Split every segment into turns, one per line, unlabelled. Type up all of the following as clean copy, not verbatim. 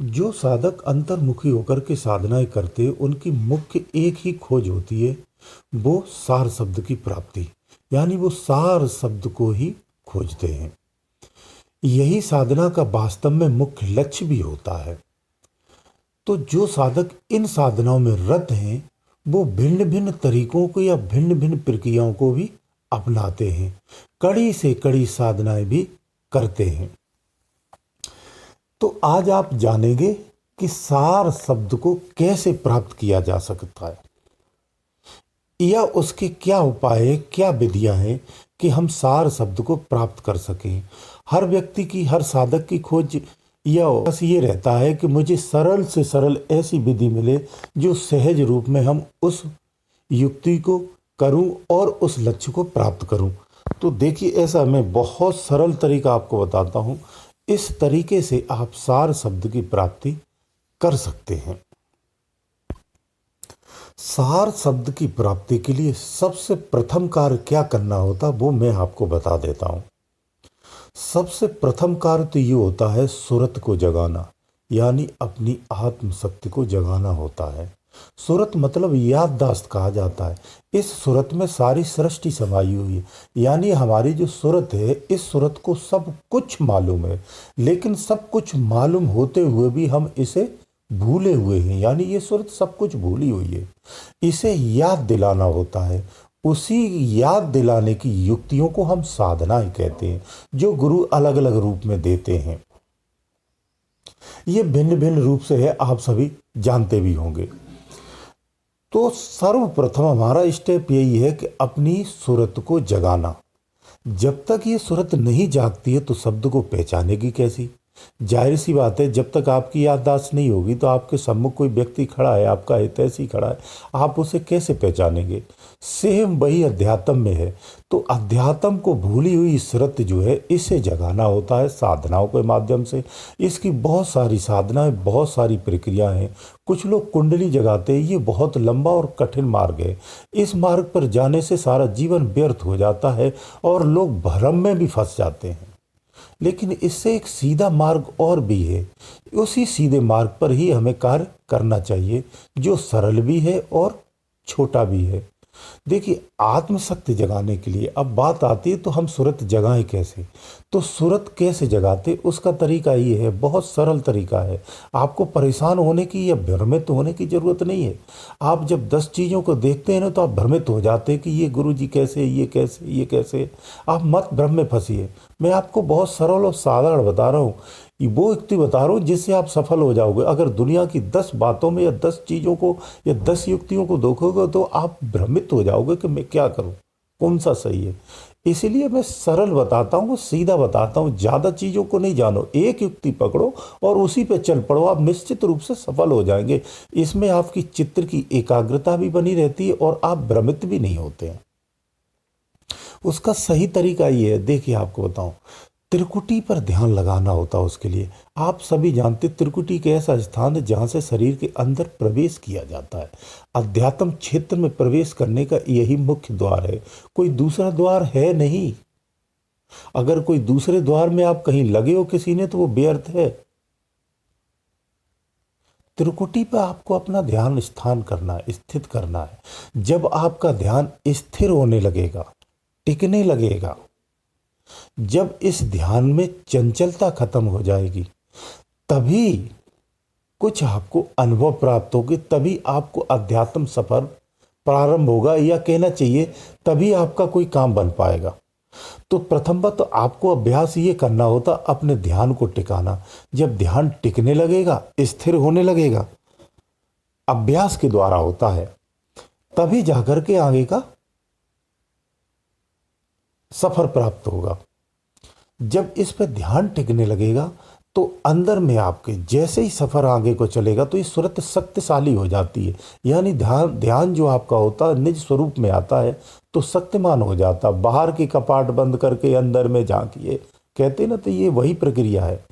जो साधक अंतर्मुखी होकर के साधनाएं करते उनकी मुख्य एक ही खोज होती है, वो सार शब्द की प्राप्ति। यानी वो सार शब्द को ही खोजते हैं। यही साधना का वास्तव में मुख्य लक्ष्य भी होता है। तो जो साधक इन साधनाओं में रत हैं, वो भिन्न भिन्न तरीकों को या भिन्न भिन्न प्रक्रियाओं को भी अपनाते हैं, कड़ी से कड़ी साधनाएं भी करते हैं। तो आज आप जानेंगे कि सार शब्द को कैसे प्राप्त किया जा सकता है, या उसके क्या उपाय है, क्या विधियां हैं कि हम सार शब्द को प्राप्त कर सकें। हर व्यक्ति की, हर साधक की खोज या बस ये रहता है कि मुझे सरल से सरल ऐसी विधि मिले जो सहज रूप में हम उस युक्ति को करूं और उस लक्ष्य को प्राप्त करूं। तो देखिए, ऐसा मैं बहुत सरल तरीका आपको बताता हूं। इस तरीके से आप सार शब्द की प्राप्ति कर सकते हैं। सार शब्द की प्राप्ति के लिए सबसे प्रथम कार्य क्या करना होता, वो मैं आपको बता देता हूं। सबसे प्रथम कार्य तो ये होता है सुरत को जगाना, यानी अपनी आत्मशक्ति को जगाना होता है। सुरत मतलब याददाश्त कहा जाता है। इस सुरत में सारी सृष्टि समाई हुई है। यानी हमारी जो सुरत है, इस सुरत को सब कुछ मालूम है, लेकिन सब कुछ मालूम होते हुए भी हम इसे भूले हुए हैं। यानी ये सुरत सब कुछ भूली हुई है, इसे याद दिलाना होता है। उसी याद दिलाने की युक्तियों को हम साधनाएं कहते हैं, जो गुरु अलग अलग रूप में देते हैं। ये भिन्न भिन्न रूप से है, आप सभी जानते भी होंगे। तो सर्वप्रथम हमारा स्टेप यही है कि अपनी सुरत को जगाना। जब तक ये सुरत नहीं जागती है तो शब्द को पहचानेगी कैसी। जाहिर सी बात है, जब तक आपकी याददाश्त नहीं होगी तो आपके सम्मुख कोई व्यक्ति खड़ा है, आपका हितैषी खड़ा है, आप उसे कैसे पहचानेंगे। सेम वही अध्यात्म में है। तो अध्यात्म को भूली हुई सुरत जो है, इसे जगाना होता है साधनाओं के माध्यम से। इसकी बहुत सारी साधनाएं, बहुत सारी प्रक्रियाएं हैं। कुछ लोग कुंडली जगाते हैं, ये बहुत लंबा और कठिन मार्ग है। इस मार्ग पर जाने से सारा जीवन व्यर्थ हो जाता है और लोग भ्रम में भी फंस जाते हैं। लेकिन इससे एक सीधा मार्ग और भी है। उसी सीधे मार्ग पर ही हमें कार्य करना चाहिए, जो सरल भी है और छोटा भी है। देखिए, आत्मशक्ति जगाने के लिए अब बात आती है, तो हम सुरत जगाएं कैसे। तो सुरत कैसे जगाते, उसका तरीका ये है, बहुत सरल तरीका है। आपको परेशान होने की या भ्रमित होने की जरूरत नहीं है। आप जब 10 चीज़ों को देखते हैं ना, तो आप भ्रमित हो जाते हैं कि ये गुरु जी कैसे, ये कैसे, ये कैसे। आप मत भ्रम में फंसिए। मैं आपको बहुत सरल और साधारण बता रहा हूँ, वो युक्ति बता रहा हूँ जिससे आप सफल हो जाओगे। अगर दुनिया की 10 बातों में या 10 चीज़ों को या 10 युक्तियों को देखोगे तो आप भ्रमित हो जाओगे कि मैं क्या करूँ, कौन सा सही है। इसीलिए मैं सरल बताता हूँ, सीधा बताता हूँ। ज़्यादा चीज़ों को नहीं जानो, एक युक्ति पकड़ो और उसी पे चल पड़ो, आप निश्चित रूप से सफल हो जाएंगे। इसमें आपकी चित्त की एकाग्रता भी बनी रहती है और आप भ्रमित भी नहीं होते हैं। उसका सही तरीका ये है, देखिए आपको बताऊं। त्रिकुटी पर ध्यान लगाना होता है। उसके लिए आप सभी जानते, त्रिकुटी एक ऐसा स्थान है जहाँ से शरीर के अंदर प्रवेश किया जाता है। अध्यात्म क्षेत्र में प्रवेश करने का यही मुख्य द्वार है, कोई दूसरा द्वार है नहीं। अगर कोई दूसरे द्वार में आप कहीं लगे हो किसी ने, तो वो व्यर्थ है। त्रिकुटी पर आपको अपना ध्यान स्थान करना है, स्थित करना है। जब आपका ध्यान स्थिर होने लगेगा, टिकने लगेगा, जब इस ध्यान में चंचलता खत्म हो जाएगी, तभी कुछ आपको अनुभव प्राप्त होगी, तभी आपको अध्यात्म सफर प्रारंभ होगा, या कहना चाहिए तभी आपका कोई काम बन पाएगा। तो प्रथम बात तो आपको अभ्यास ये करना होता, अपने ध्यान को टिकाना। जब ध्यान टिकने लगेगा, स्थिर होने लगेगा, अभ्यास के द्वारा होता है, तभी जाकर के आगे का सफर प्राप्त होगा। जब इस पर ध्यान टिकने लगेगा तो अंदर में आपके जैसे ही सफर आगे को चलेगा, तो ये सुरत शक्तिशाली हो जाती है। यानी ध्यान ध्यान जो आपका होता है निज स्वरूप में आता है तो शक्तिमान हो जाता। बाहर के कपाट बंद करके अंदर में झांकिए, कहते ना, तो ये वही प्रक्रिया है।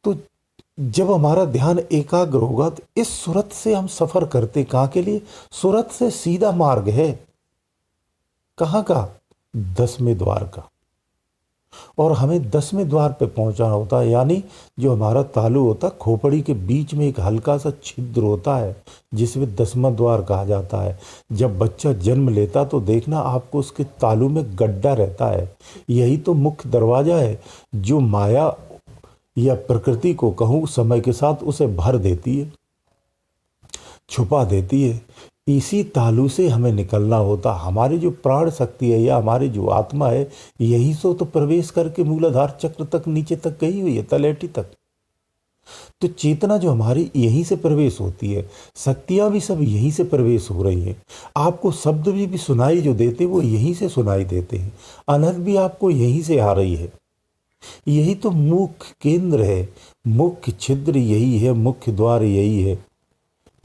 तो जब हमारा ध्यान एकाग्र होगा तो इस सुरत से हम सफर करते, कहाँ के लिए। सुरत से सीधा मार्ग है, कहाँ का, 10वें द्वार का। और हमें 10वें द्वार पे पहुंचना होता है। यानी जो हमारा तालु होता है, खोपड़ी के बीच में एक हल्का सा छिद्र होता है जिसमें 10वां द्वार कहा जाता है। जब बच्चा जन्म लेता तो देखना आपको उसके तालु में गड्ढा रहता है। यही तो मुख्य दरवाजा है जो माया या प्रकृति को कहूँ समय के साथ उसे भर देती है, छुपा देती है। इसी तालु से हमें निकलना होता। हमारी जो प्राण शक्ति है या हमारी जो आत्मा है, यही सो तो प्रवेश करके मूलाधार चक्र तक नीचे तक गई हुई है, तलेटी तक। तो चेतना जो हमारी यहीं से प्रवेश होती है, शक्तियां भी सब यहीं से प्रवेश हो रही हैं। आपको शब्द भी सुनाई जो देते वो यहीं से सुनाई देते हैं। अनहद भी आपको यहीं से आ रही है। यही तो मुख्य केंद्र है, मुख्य छिद्र यही है, मुख्य द्वार यही है,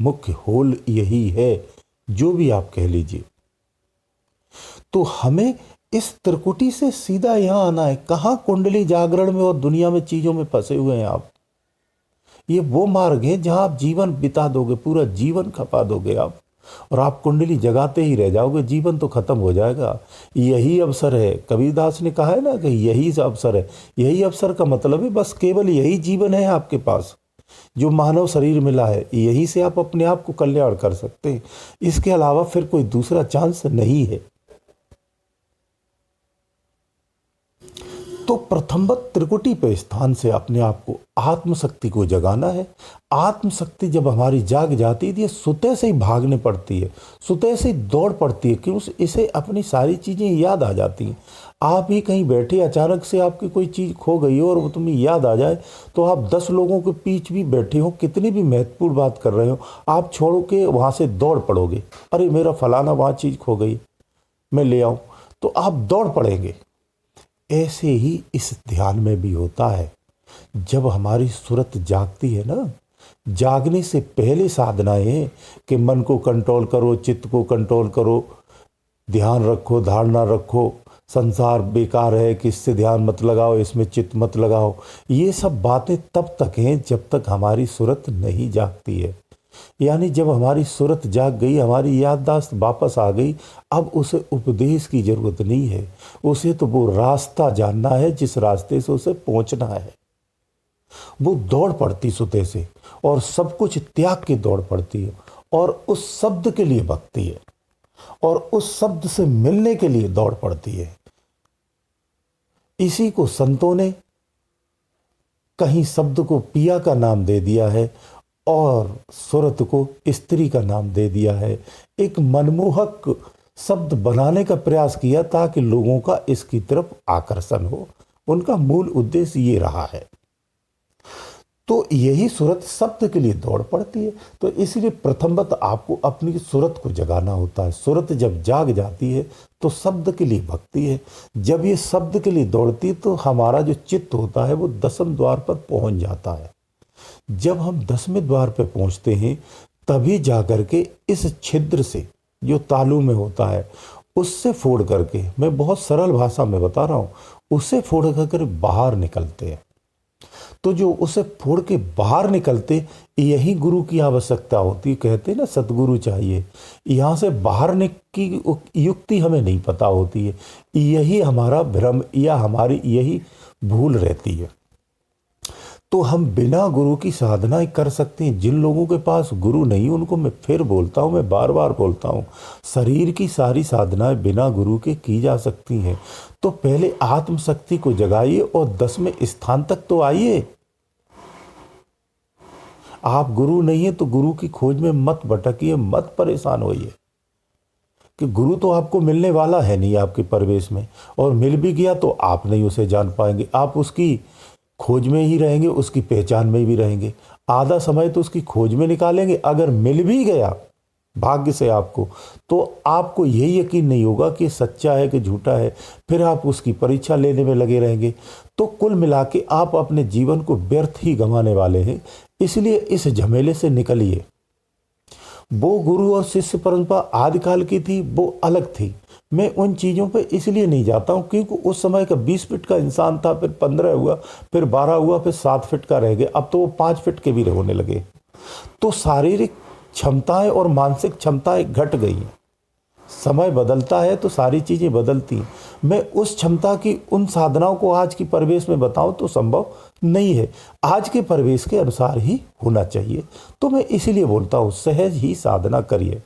मुख्य होल यही है, जो भी आप कह लीजिए। तो हमें इस त्रिकुटी से सीधा यहां आना है। कहां कुंडली जागरण में और दुनिया में चीजों में फंसे हुए हैं आप। ये वो मार्ग है जहां आप जीवन बिता दोगे, पूरा जीवन खपा दोगे आप, और आप कुंडली जगाते ही रह जाओगे, जीवन तो खत्म हो जाएगा। यही अवसर है, कबीरदास ने कहा है ना कि यही अवसर है। यही अवसर का मतलब है बस केवल यही जीवन है आपके पास, जो मानव शरीर मिला है। यही से आप अपने आप को कल्याण कर सकते हैं। इसके अलावा फिर कोई दूसरा चांस नहीं है। तो प्रथमवत त्रिकुटी पे स्थान से अपने आप को, आत्मशक्ति को जगाना है। आत्मशक्ति जब हमारी जाग जाती है, सुते से ही भागने पड़ती है, सुते से ही दौड़ पड़ती है, क्यों? इसे अपनी सारी चीज़ें याद आ जाती हैं। आप ही कहीं बैठे अचानक से आपकी कोई चीज़ खो गई हो और वो तुम्हें याद आ जाए, तो आप 10 लोगों के बीच भी बैठे हो, कितनी भी महत्वपूर्ण बात कर रहे हो, आप छोड़ के वहाँ से दौड़ पड़ोगे। अरे मेरा फलाना वहाँ चीज़ खो गई, मैं ले आऊँ, तो आप दौड़ पड़ेंगे। ऐसे ही इस ध्यान में भी होता है। जब हमारी सूरत जागती है ना, जागने से पहले साधनाएं हैं कि मन को कंट्रोल करो, चित्त को कंट्रोल करो, ध्यान रखो, धारणा रखो, संसार बेकार है कि इससे ध्यान मत लगाओ, इसमें चित्त मत लगाओ। ये सब बातें तब तक हैं जब तक हमारी सूरत नहीं जागती है। यानी जब हमारी सूरत जाग गई, हमारी याददाश्त वापस आ गई, अब उसे उपदेश की जरूरत नहीं है। उसे तो वो रास्ता जानना है जिस रास्ते से उसे पहुंचना है। वो दौड़ पड़ती सुते से, और सब कुछ त्याग के दौड़ पड़ती है, और उस शब्द के लिए भगती है, और उस शब्द से मिलने के लिए दौड़ पड़ती है। इसी को संतों ने कहीं शब्द को पिया का नाम दे दिया है और सूरत को स्त्री का नाम दे दिया है। एक मनमोहक शब्द बनाने का प्रयास किया ताकि लोगों का इसकी तरफ आकर्षण हो। उनका मूल उद्देश्य ये रहा है। तो यही सूरत शब्द के लिए दौड़ पड़ती है। तो इसलिए प्रथमवत आपको अपनी सूरत को जगाना होता है। सूरत जब जाग जाती है तो शब्द के लिए भगती है। जब ये शब्द के लिए दौड़ती है तो हमारा जो चित्त होता है वो 10वें द्वार पर पहुंच जाता है। जब हम 10वें द्वार पर पहुंचते हैं तभी जाकर के इस छिद्र से जो तालु में होता है उससे फोड़ करके, मैं बहुत सरल भाषा में बता रहा हूँ, उससे फोड़ करके बाहर निकलते हैं। तो जो उसे फोड़ के बाहर निकलते, यही गुरु की आवश्यकता होती है। कहते हैं ना सतगुरु चाहिए। यहाँ से बाहर की युक्ति हमें नहीं पता होती है। यही हमारा भ्रम या हमारी यही भूल रहती है। तो हम बिना गुरु की साधना कर सकते हैं। जिन लोगों के पास गुरु नहीं, उनको मैं फिर बोलता हूँ, मैं बार बार बोलता हूँ, शरीर की सारी साधनाएं बिना गुरु के की जा सकती हैं। तो पहले आत्मशक्ति को जगाइए और 10वें स्थान तक तो आइए। आप गुरु नहीं है तो गुरु की खोज में मत भटकिए, मत परेशान होइए कि गुरु तो आपको मिलने वाला है नहीं आपके प्रवेश में, और मिल भी गया तो आप नहीं उसे जान पाएंगे। आप उसकी खोज में ही रहेंगे, उसकी पहचान में भी रहेंगे। आधा समय तो उसकी खोज में निकालेंगे। अगर मिल भी गया भाग्य से आपको, तो आपको यही यकीन नहीं होगा कि सच्चा है कि झूठा है। फिर आप उसकी परीक्षा लेने में लगे रहेंगे। तो कुल मिला के आप अपने जीवन को व्यर्थ ही गंवाने वाले हैं। इसलिए इस झमेले से निकलिए। वो गुरु और शिष्य परंपरा आदिकाल की थी, वो अलग थी। मैं उन चीज़ों पे इसलिए नहीं जाता हूँ क्योंकि उस समय का 20 फीट का इंसान था, फिर 15 हुआ, फिर 12 हुआ, फिर 7 फीट का रह गया। अब तो वो 5 फीट के भी होने लगे। तो शारीरिक क्षमताएं और मानसिक क्षमताएं घट गई हैं। समय बदलता है तो सारी चीज़ें बदलती हैं। मैं उस क्षमता की उन साधनाओं को आज की परिवेश में बताऊं तो संभव नहीं है। आज के परिवेश के अनुसार ही होना चाहिए। तो मैं इसीलिए बोलता हूँ सहज ही साधना करिए।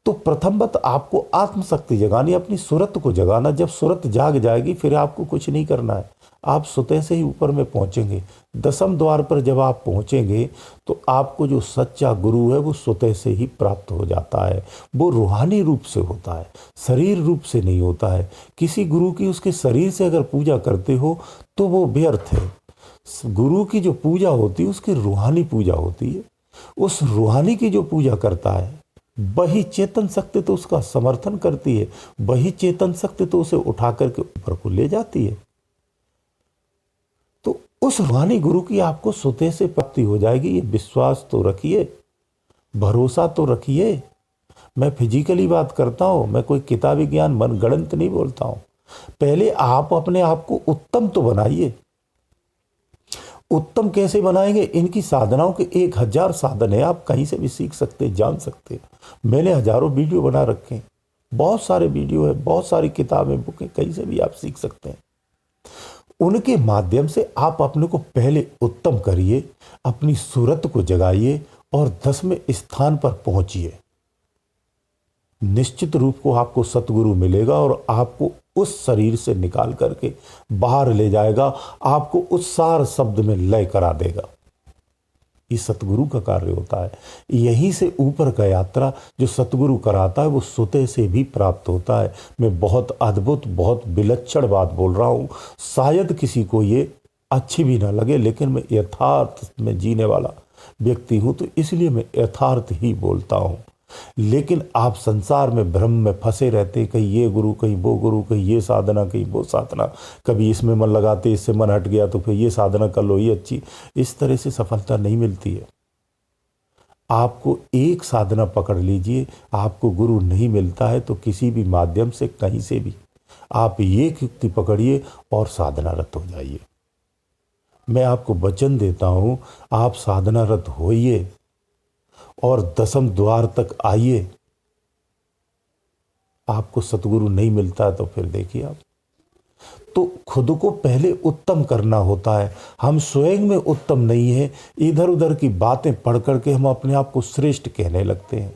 तो प्रथम बात आपको आत्मशक्ति जगानी, अपनी सूरत को जगाना। जब सूरत जाग जाएगी फिर आपको कुछ नहीं करना है, आप स्वतः से ही ऊपर में पहुंचेंगे। दसम द्वार पर जब आप पहुंचेंगे तो आपको जो सच्चा गुरु है वो स्वतः से ही प्राप्त हो जाता है। वो रूहानी रूप से होता है, शरीर रूप से नहीं होता है। किसी गुरु की उसके शरीर से अगर पूजा करते हो तो वो व्यर्थ है। गुरु की जो पूजा होती है उसकी रूहानी पूजा होती है। उस रूहानी की जो पूजा करता है वही चेतन शक्ति तो उसका समर्थन करती है, वही चेतन शक्ति तो उसे उठा करके ऊपर को ले जाती है। तो उस रूहानी गुरु की आपको स्वतः से प्राप्ति हो जाएगी, ये विश्वास तो रखिए, भरोसा तो रखिए। मैं फिजिकली बात करता हूँ, मैं कोई किताबी ज्ञान मनगढ़ंत नहीं बोलता हूँ। पहले आप अपने आप को उत्तम तो बनाइए। उत्तम कैसे बनाएंगे? इनकी साधनाओं के 1000 साधन है, आप कहीं से भी सीख सकते, जान सकते। मैंने हजारों वीडियो बना रखे हैं, बहुत सारे वीडियो है, बहुत सारी किताबें, बुकें, कहीं से भी आप सीख सकते हैं। उनके माध्यम से आप अपने को पहले उत्तम करिए, अपनी सूरत को जगाइए और 10वें स्थान पर पहुंचिए। निश्चित रूप को आपको सतगुरु मिलेगा और आपको उस शरीर से निकाल करके बाहर ले जाएगा, आपको उस सार शब्द में लय करा देगा। ये सतगुरु का कार्य होता है। यहीं से ऊपर का यात्रा जो सतगुरु कराता है वो स्वतः से भी प्राप्त होता है। मैं बहुत अद्भुत, बहुत विलक्षण बात बोल रहा हूँ, शायद किसी को ये अच्छी भी ना लगे, लेकिन मैं यथार्थ में जीने वाला व्यक्ति हूँ तो इसलिए मैं यथार्थ ही बोलता हूँ। लेकिन आप संसार में भ्रम में फंसे रहते, कहीं ये गुरु, कहीं वो गुरु, कहीं ये साधना, कहीं वो साधना, कभी इसमें मन लगाते, इससे मन हट गया तो फिर ये साधना कर लो, ये अच्छी। इस तरह से सफलता नहीं मिलती है। आपको एक साधना पकड़ लीजिए, आपको गुरु नहीं मिलता है तो किसी भी माध्यम से, कहीं से भी आप ये युक्ति पकड़िए और साधनारत हो जाइए। मैं आपको वचन देता हूँ, आप साधनारत होइए और 10वें द्वार तक आइए। आपको सतगुरु नहीं मिलता है तो फिर देखिए आप, तो खुद को पहले उत्तम करना होता है। हम स्वयं में उत्तम नहीं है, इधर उधर की बातें पढ़ करके हम अपने आप को श्रेष्ठ कहने लगते हैं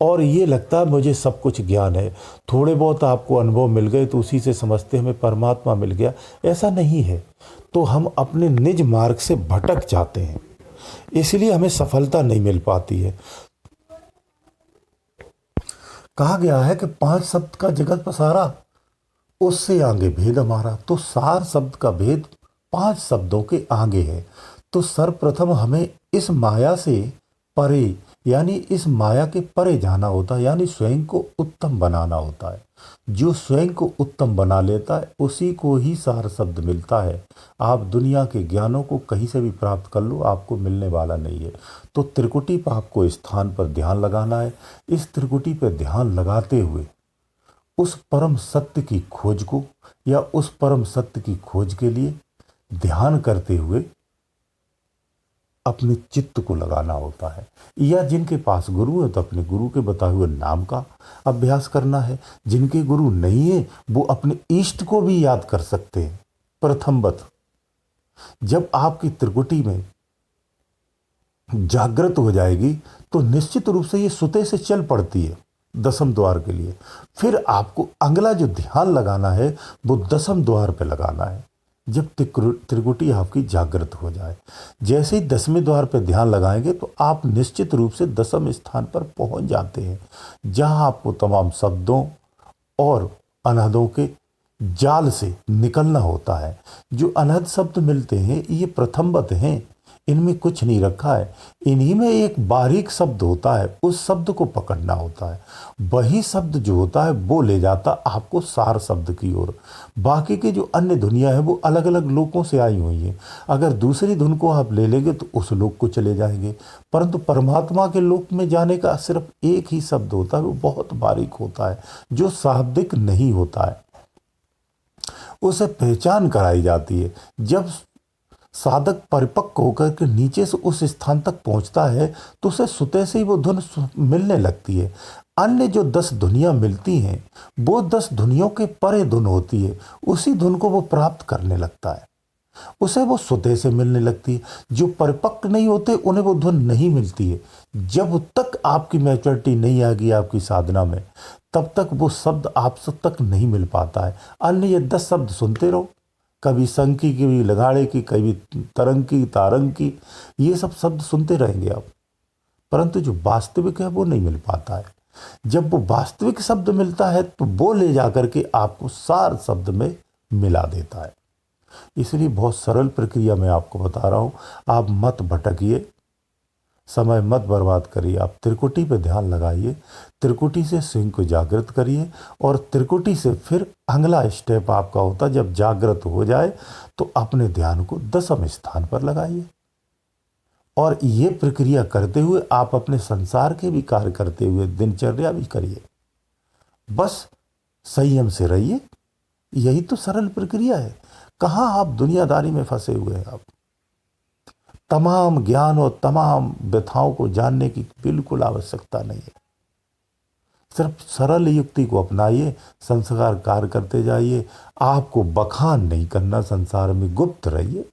और ये लगता है मुझे सब कुछ ज्ञान है। थोड़े बहुत आपको अनुभव मिल गए तो उसी से समझते हमें परमात्मा मिल गया, ऐसा नहीं है। तो हम अपने निज मार्ग से भटक जाते हैं, इसलिए हमें सफलता नहीं मिल पाती है। कहा गया है कि 5 शब्द का जगत पसारा, उससे आगे भेद हमारा। तो सार शब्द का भेद 5 शब्दों के आगे है। तो सर्वप्रथम हमें इस माया से परे, यानी इस माया के परे जाना होता है, यानी स्वयं को उत्तम बनाना होता है। जो स्वयं को उत्तम बना लेता है उसी को ही सार शब्द मिलता है। आप दुनिया के ज्ञानों को कहीं से भी प्राप्त कर लो, आपको मिलने वाला नहीं है। तो त्रिकुटी पर आपको स्थान पर ध्यान लगाना है। इस त्रिकुटी पर ध्यान लगाते हुए उस परम सत्य की खोज को, या उस परम सत्य की खोज के लिए ध्यान करते हुए अपने चित्त को लगाना होता है। या जिनके पास गुरु है तो अपने गुरु के बताए हुए नाम का अभ्यास करना है। जिनके गुरु नहीं है वो अपने इष्ट को भी याद कर सकते हैं। प्रथमवत जब आपकी त्रिकुटी में जागृत हो जाएगी तो निश्चित रूप से ये स्वतः से चल पड़ती है 10वें द्वार के लिए। फिर आपको अगला जो ध्यान लगाना है वो 10वें द्वार पे लगाना है, जब त्रिकुटी आपकी जागृत हो जाए। जैसे ही 10वें द्वार पर ध्यान लगाएंगे तो आप निश्चित रूप से 10वें स्थान पर पहुंच जाते हैं, जहां आपको तमाम शब्दों और अनहदों के जाल से निकलना होता है। जो अनहद शब्द मिलते हैं ये प्रथमवत हैं, इनमें कुछ नहीं रखा है। इन्हीं में एक बारीक शब्द होता है, उस शब्द को पकड़ना होता है। वही शब्द जो होता है वो ले जाता आपको सार शब्द की ओर। बाकी के जो अन्य दुनिया है वो अलग अलग लोकों से आई हुई है। अगर दूसरी धुन को आप ले लेंगे तो उस लोक को चले जाएंगे, परंतु परमात्मा के लोक में जाने का सिर्फ एक ही शब्द होता है, वो बहुत बारीक होता है, जो शाब्दिक नहीं होता है। उसे पहचान कराई जाती है। जब साधक परिपक्व होकर के नीचे से उस स्थान तक पहुंचता है तो उसे स्वतः से ही वो धुन मिलने लगती है। अन्य जो 10 धुनियाँ मिलती हैं वो 10 धुनियों के परे धुन होती है, उसी धुन को वो प्राप्त करने लगता है, उसे वो स्वतः से मिलने लगती है। जो परिपक्व नहीं होते उन्हें वो धुन नहीं मिलती है। जब तक आपकी मैच्योरिटी नहीं आ गई आपकी साधना में, तब तक वो शब्द आप तक नहीं मिल पाता है। अन्य ये 10 शब्द सुनते रहो, कभी शंख की, कभी लगाड़े की, कभी तरंग की, तारंग की, ये सब शब्द सुनते रहेंगे आप, परंतु जो वास्तविक है वो नहीं मिल पाता है। जब वो वास्तविक शब्द मिलता है तो वो ले जाकर के आपको सार शब्द में मिला देता है। इसलिए बहुत सरल प्रक्रिया मैं आपको बता रहा हूँ, आप मत भटकिए, समय मत बर्बाद करिए, आप त्रिकुटी पे ध्यान लगाइए, त्रिकुटी से सिंह को जागृत करिए और त्रिकुटी से फिर अगला स्टेप आपका होता, जब जागृत हो जाए तो अपने ध्यान को 10वें स्थान पर लगाइए। और ये प्रक्रिया करते हुए आप अपने संसार के भी कार्य करते हुए दिनचर्या भी करिए। बस संयम से रहिए, यही तो सरल प्रक्रिया है। कहाँ आप दुनियादारी में फंसे हुए हैं। आप तमाम ज्ञान और तमाम व्यथाओं को जानने की बिल्कुल आवश्यकता नहीं है। सिर्फ सरल युक्ति को अपनाइए, संस्कार कार्य करते जाइए। आपको बखान नहीं करना, संसार में गुप्त रहिए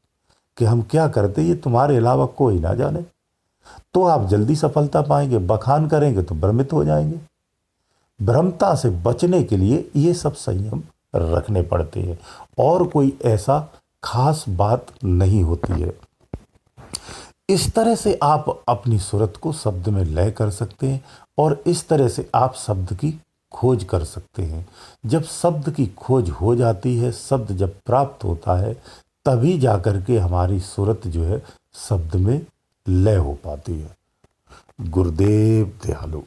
कि हम क्या करते, ये तुम्हारे अलावा कोई ना जाने, तो आप जल्दी सफलता पाएंगे। बखान करेंगे तो भ्रमित हो जाएंगे। भ्रमता से बचने के लिए ये सब संयम रखने पड़ते हैं, और कोई ऐसा खास बात नहीं होती है। इस तरह से आप अपनी सूरत को शब्द में लय कर सकते हैं, और इस तरह से आप शब्द की खोज कर सकते हैं। जब शब्द की खोज हो जाती है, शब्द जब प्राप्त होता है, तभी जाकर के हमारी सूरत जो है शब्द में लय हो पाती है। गुरुदेव दयालु।